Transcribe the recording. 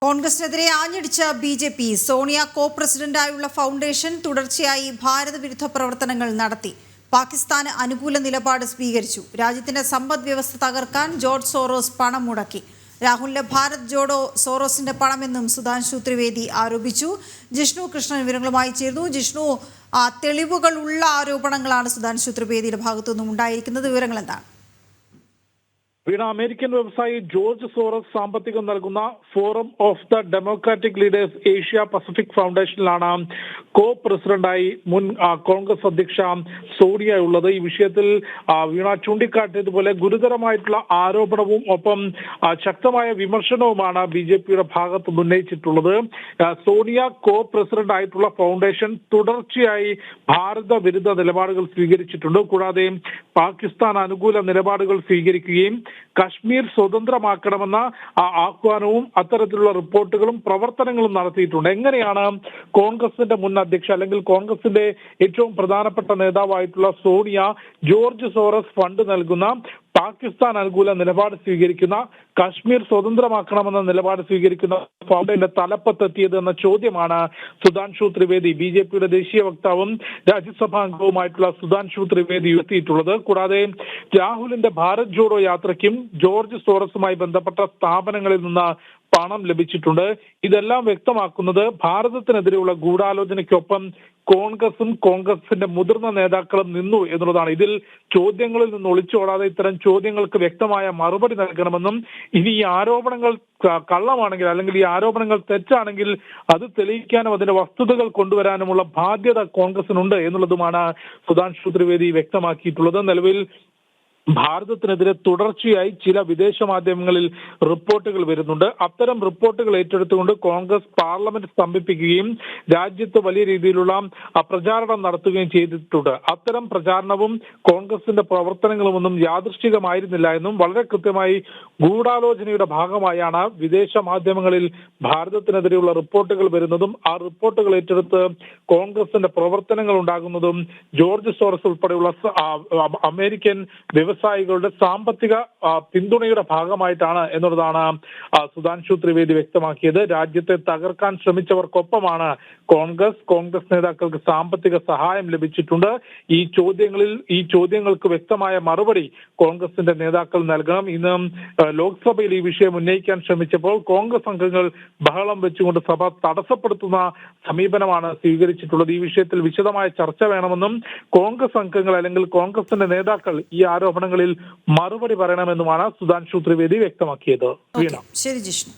കോൺഗ്രസിനെതിരെ ആഞ്ഞടിച്ച BJP. Sonia കോ പ്രസിഡന്റായുള്ള foundation തുടർച്ചയായി ഭാരതവിരുദ്ധ പ്രവർത്തനങ്ങൾ നടത്തി. പാകിസ്ഥാന് അനുകൂല നിലപാട് സ്വീകരിച്ചു. രാജ്യത്തിന്റെ സമ്പദ് വ്യവസ്ഥ തകർക്കാൻ ജോർജ് സോറോസ് പണം മുടക്കി. രാഹുലിന്റെ ഭാരത് ജോഡോ സോറോസിന്റെ പണമെന്നും സുധാൻഷു ത്രിവേദി ആരോപിച്ചു. ജിഷ്ണു കൃഷ്ണൻ വിവരങ്ങളുമായി ചേർന്നു. ജിഷ്ണു, തെളിവുകളുള്ള ആരോപണങ്ങളാണ് സുധാൻഷു ത്രിവേദിയുടെ ഭാഗത്തുനിന്നും ഉണ്ടായിരിക്കുന്നത്. വിവരങ്ങൾ എന്താണ്? വീണ, അമേരിക്കൻ വ്യവസായി ജോർജ് സോറസ് സാമ്പത്തികം നൽകുന്ന forum of the democratic leaders Asia Pacific ഫൗണ്ടേഷനിലാണ് കോ പ്രസിഡന്റായി മുൻ കോൺഗ്രസ് അധ്യക്ഷ സോണിയ ഉള്ളത്. ഈ വിഷയത്തിൽ വീണ ചൂണ്ടിക്കാട്ടിയതുപോലെ ഗുരുതരമായിട്ടുള്ള ആരോപണവും ഒപ്പം ശക്തമായ വിമർശനവുമാണ് ബി.ജെ.പിയുടെ ഭാഗത്ത് ഉന്നയിച്ചിട്ടുള്ളത്. സോണിയ കോ പ്രസിഡന്റ് ആയിട്ടുള്ള ഫൗണ്ടേഷൻ തുടർച്ചയായി ഭാരത വിരുദ്ധ നിലപാടുകൾ സ്വീകരിച്ചിട്ടുണ്ട്. കൂടാതെ പാകിസ്ഥാൻ അനുകൂല നിലപാടുകൾ സ്വീകരിക്കുകയും കശ്മീർ സ്വതന്ത്രമാക്കണമെന്ന ആഹ്വാനവും അത്തരത്തിലുള്ള റിപ്പോർട്ടുകളും പ്രവർത്തനങ്ങളും നടത്തിയിട്ടുണ്ട്. എങ്ങനെയാണ് കോൺഗ്രസിന്റെ മുൻ അധ്യക്ഷ അല്ലെങ്കിൽ കോൺഗ്രസിന്റെ ഏറ്റവും പ്രധാനപ്പെട്ട നേതാവായിട്ടുള്ള സോണിയ ജോർജ് സോറസ് ഫണ്ട് നൽകുന്ന പാകിസ്ഥാൻ അനുകൂല നിലപാട് സ്വീകരിക്കുന്ന കശ്മീർ സ്വതന്ത്രമാക്കണമെന്ന നിലപാട് സ്വീകരിക്കുന്ന ഫൗണ്ടേഷന്റെ തലപ്പത്തെത്തിയത് എന്ന ചോദ്യമാണ് സുധാൻഷു ത്രിവേദി, ബി.ജെ.പിയുടെ ദേശീയ വക്താവും രാജ്യസഭാ അംഗവുമായിട്ടുള്ള സുധാൻഷു ത്രിവേദി ഉയർത്തിയിട്ടുള്ളത്. കൂടാതെ രാഹുലിന്റെ ഭാരത് ജോഡോ യാത്രയ്ക്കും ജോർജ് സോറസുമായി ബന്ധപ്പെട്ട സ്ഥാപനങ്ങളിൽ നിന്ന് പണം ലഭിച്ചിട്ടുണ്ട്. ഇതെല്ലാം വ്യക്തമാക്കുന്നത് ഭാരതത്തിനെതിരെയുള്ള ഗൂഢാലോചനയ്ക്കൊപ്പം കോൺഗ്രസും കോൺഗ്രസിന്റെ മുതിർന്ന നേതാക്കളും നിന്നു എന്നുള്ളതാണ്. ഇതിൽ ചോദ്യങ്ങളിൽ നിന്ന് ഒളിച്ചോടാതെ ഇത്തരം ചോദ്യങ്ങൾക്ക് വ്യക്തമായ മറുപടി നൽകണമെന്നും ഇനി ഈ ആരോപണങ്ങൾ കള്ളമാണെങ്കിൽ അല്ലെങ്കിൽ ഈ ആരോപണങ്ങൾ തെറ്റാണെങ്കിൽ അത് തെളിയിക്കാനും അതിന്റെ വസ്തുതകൾ കൊണ്ടുവരാനുമുള്ള ബാധ്യത കോൺഗ്രസിനുണ്ട് എന്നുള്ളതുമാണ് സുധാൻഷു ത്രിവേദി വ്യക്തമാക്കിയിട്ടുള്ളത്. നിലവിൽ ഭാരതത്തിനെതിരെ തുടർച്ചയായി ചില വിദേശ മാധ്യമങ്ങളിൽ റിപ്പോർട്ടുകൾ വരുന്നുണ്ട്. അത്തരം റിപ്പോർട്ടുകൾ ഏറ്റെടുത്തുകൊണ്ട് കോൺഗ്രസ് പാർലമെന്റ് സ്തംഭിപ്പിക്കുകയും രാജ്യത്ത് വലിയ രീതിയിലുള്ള പ്രചാരണം നടത്തുകയും ചെയ്തിട്ടുണ്ട്. അത്തരം പ്രചാരണവും കോൺഗ്രസിന്റെ പ്രവർത്തനങ്ങളുമൊന്നും യാദൃശ്ചികമായിരുന്നില്ല എന്നും വളരെ കൃത്യമായി ഗൂഢാലോചനയുടെ ഭാഗമായാണ് വിദേശ മാധ്യമങ്ങളിൽ ഭാരതത്തിനെതിരെയുള്ള റിപ്പോർട്ടുകൾ വരുന്നതും ആ റിപ്പോർട്ടുകൾ ഏറ്റെടുത്ത് കോൺഗ്രസിന്റെ പ്രവർത്തനങ്ങൾ ഉണ്ടാകുന്നതും ജോർജ് സോറസ് ഉൾപ്പെടെയുള്ള അമേരിക്കൻ വ്യവസായികളുടെ സാമ്പത്തിക പിന്തുണയുടെ ഭാഗമായിട്ടാണ് എന്നുള്ളതാണ് സുധാൻഷു ത്രിവേദി വ്യക്തമാക്കിയത്. രാജ്യത്തെ തകർക്കാൻ ശ്രമിച്ചവർക്കൊപ്പമാണ് കോൺഗ്രസ് നേതാക്കൾക്ക് സാമ്പത്തിക സഹായം ലഭിച്ചിട്ടുണ്ട്. ഈ ചോദ്യങ്ങൾക്ക് വ്യക്തമായ മറുപടി കോൺഗ്രസിന്റെ നേതാക്കൾ നൽകണം. ഇന്ന് ലോക്സഭയിൽ ഈ വിഷയം ഉന്നയിക്കാൻ ശ്രമിച്ചപ്പോൾ കോൺഗ്രസ് അംഗങ്ങൾ ബഹളം വെച്ചുകൊണ്ട് സഭ തടസ്സപ്പെടുത്തുന്ന സമീപനമാണ് സ്വീകരിച്ചിട്ടുള്ളത്. ഈ വിഷയത്തിൽ വിശദമായ ചർച്ച വേണമെന്നും കോൺഗ്രസ് അംഗങ്ങൾ അല്ലെങ്കിൽ കോൺഗ്രസിന്റെ നേതാക്കൾ ഈ ആരോപണങ്ങളിൽ മറുപടി പറയണമെന്നുമാണ് സുധാൻഷു ത്രിവേദി വ്യക്തമാക്കിയത്. ശരി ജിഷ്ണു.